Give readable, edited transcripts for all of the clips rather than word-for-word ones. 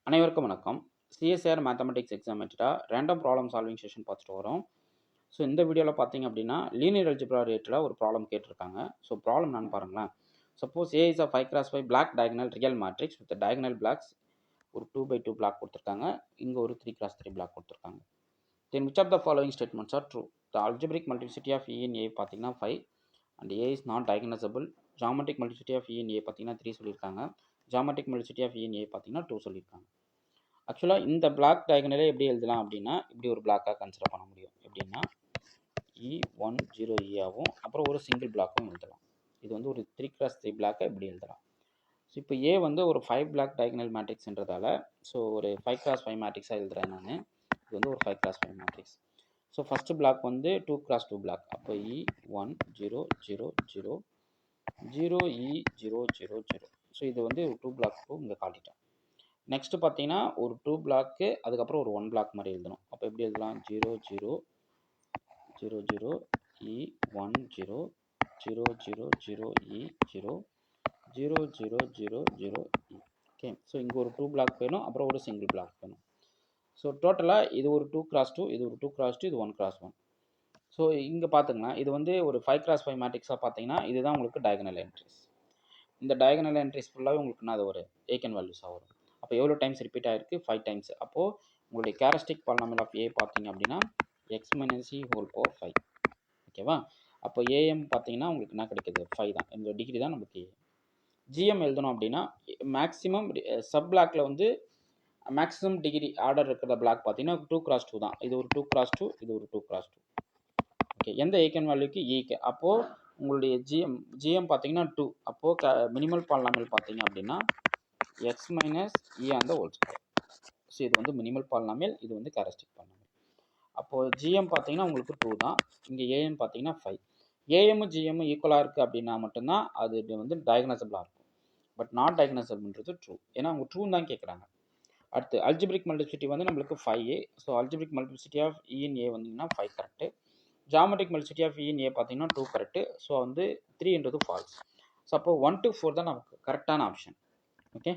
அனைவருக்கும் வணக்கம். CSR mathematics எக்ஸாமேட்டரா ரேண்டம் ப்ராப்ளம் சால்விங் செஷன் பார்த்துட்டு வரோம். ஸோ இந்த வீடியோவில் பார்த்தீங்க அப்படின்னா லீனியர் அல்ஜிப்ரா ரேட்டில் ஒரு ப்ராப்ளம் கேட்டிருக்காங்க. ஸோ ப்ராப்ளம் நான் பாருங்களேன். Suppose A is a 5x5 block diagonal real matrix with diagonal blocks ஒரு 2x2 பிளாக் கொடுத்துருக்காங்க. இங்கே ஒரு 3x3 பிளாக் கொடுத்துருக்காங்க. Then which of the following statements are true? The algebraic multiplicity of E in A பார்த்தீங்கன்னா 5 and A is not diagonalisable. Geometric multiplicity of E in A பார்த்தீங்கன்னா 3 சொல்லியிருக்காங்க. Geometric multiplicity of E in A பார்த்தீங்கன்னா 2 சொல்லியிருக்காங்க. ஆக்சுவலாக இந்த black டயகனலே எப்படி எழுதலாம் அப்படின்னா இப்படி ஒரு பிளாக்காக கன்சிடர் பண்ண முடியும். எப்படின்னா E10 ஆகும். அப்புறம் ஒரு சிங்கிள் பிளாக்கும் எழுதலாம். இது வந்து ஒரு 3x3 பிளாக்கை இப்படி எழுதலாம். ஸோ இப்போ ஏ வந்து ஒரு 5 பிளாக் டயகனல் மேட்ரிக்ஸ்ன்றதால ஸோ ஒரு 5x5 மேட்ரிக்ஸாக எழுதுறேன் நான். இது வந்து ஒரு 5x5 matrix. So first black வந்து 2x2 பிளாக். அப்போ E1000 ஸோ இது வந்து ஒரு 2 பிளாக் இங்கே காட்டிட்டேன். நெக்ஸ்ட் பார்த்தீங்கன்னா ஒரு 2 பிளாக்கு அதுக்கப்புறம் ஒரு 1 பிளாக் மாதிரி எழுதணும். அப்போ எப்படி எழுதலாம்? 0000 E10 000E0 0000E. Okay, so இங்கே ஒரு 2 பிளாக் வேணும், அப்புறம் ஒரு சிங்கிள் பிளாக் வேணும். ஸோ டோட்டலாக இது ஒரு 2x2, இது ஒரு 2x2, இது 1x1. ஸோ இங்கே பார்த்துங்கன்னா இது வந்து ஒரு 5x5 மேட்ரிக்ஸாக பார்த்தீங்கன்னா இதுதான் உங்களுக்கு டயகனல் என்ட்ரிஸ். இந்த டயகனல் என்ட்ரிஸ் ஃபுல்லாகவே உங்களுக்கு என்ன அது ஒரு ஏகன் வேல்யூஸாக வரும். அப்போ எவ்வளோ டைம்ஸ் ரிப்பீட் ஆகிருக்கு? 5 டைம்ஸ். அப்போது உங்களுடைய கேரஸ்டிக் பாலினாமியல் ஆஃப் ஏ பார்த்தீங்க அப்படின்னா x - e ஹோல் பவர் 5. ஓகேவா? அப்போ ஏஎம் பார்த்தீங்கன்னா உங்களுக்கு என்ன கிடைக்குது? 5 தான். இந்த டிகிரி தான் நமக்கு ஏ. ஜிஎம் எழுதணும் அப்படின்னா மேக்ஸிமம் சப் பிளாக்ல வந்து மேக்ஸிமம் டிகிரி ஆர்டர் இருக்கிற பிளாக் பார்த்தீங்கன்னா 2x2 தான். இது ஒரு 2x2, இது ஒரு 2x2. ஓகே, எந்த ஏகன் வேல்யூக்கு? ஈக்கு. அப்போது உங்களுடைய ஜிஎம் பார்த்தீங்கன்னா 2. அப்போது மினிமல் பாலினாமியல் பார்த்தீங்க அப்படின்னா x - e on the whole square. So இது வந்து மினிமல் பாலினாமியல், இது வந்து கேரஸ்டிக் பாலினாமியல். அப்போது ஜிஎம் பார்த்தீங்கன்னா உங்களுக்கு 2 தான். இங்கே ஏஎன் பார்த்தீங்கன்னா 5. ஏஎம் ஜிஎம் ஈக்குவலாக இருக்குது அப்படின்னா மட்டும்தான் அது வந்து டயகனைசபிளாக இருக்கும். பட் நாட் டயகனைசபிள்ன்றது ட்ரூ. ஏன்னா அவங்க ட்ரூ தான் கேட்குறாங்க. அடுத்து அல்ஜிப்ரிக் மல்டிப்ளிசிட்டி வந்து நம்மளுக்கு 5a. So algebraic multiplicity of E in A வந்தீங்கன்னா 5 correct. Geometric multiplicity of E in A பார்த்தீங்கன்னா 2 கரெக்டு. ஸோ வந்து 3ன்றது ஃபால்ஸ். ஸோ அப்போ 1 to 4 தான் நமக்கு கரெக்டான ஆப்ஷன். ஓகே,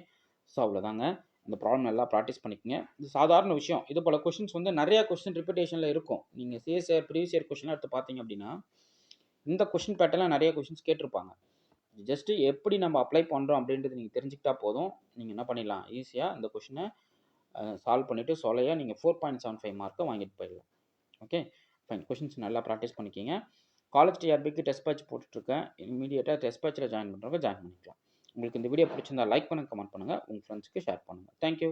ஸோ அவ்வளோதாங்க. இந்த ப்ராப்ளம் நல்லா ப்ராக்டிஸ் பண்ணிக்கோங்க. இது சாதாரண விஷயம். இது போல் கொஷின்ஸ் வந்து நிறையா கொஸ்டின் ரிப்பீட்டேஷனில் இருக்கும். நீங்கள் சிஎஸ்ஆர் ப்ரீவியஸ் இயர் கொஸ்டினாக எடுத்து பார்த்தீங்க அப்படின்னா இந்த கொஷின் பேட்டர்னில் நிறைய கொஷின்ஸ் கேட்டிருப்பாங்க. ஜஸ்ட்டு எப்படி நம்ம அப்ளை பண்ணுறோம் அப்படின்றது நீங்கள் தெரிஞ்சுக்கிட்டா போதும். நீங்கள் என்ன பண்ணிடலாம்? ஈஸியாக இந்த கொஷினை சால்வ் பண்ணிவிட்டு சொல்லையாக நீங்கள் 4.75 மார்க்கை வாங்கிட்டு போயிடலாம். Okay fine. கொஷின்ஸ் நல்லா ப்ராக்டிஸ் பண்ணிக்கிங்க. காலேஜ் டிஆர்பிக்கு டெஸ்ட் பேட்ச் போட்டுட்ருக்கேன். இமீடியட்டாக டெஸ்ட் பேட்சில் ஜாயின் பண்ணுறவங்க ஜாயின் பண்ணிக்கலாம். உங்களுக்கு இந்த வீடியோ பிடிச்சிருந்தா லைக் பண்ணுங்கள், கமெண்ட் பண்ணுங்கள், உங்கள் ஃப்ரெண்ட்ஸ்க்கு ஷேர் பண்ணுங்கள். தேங்க்யூ.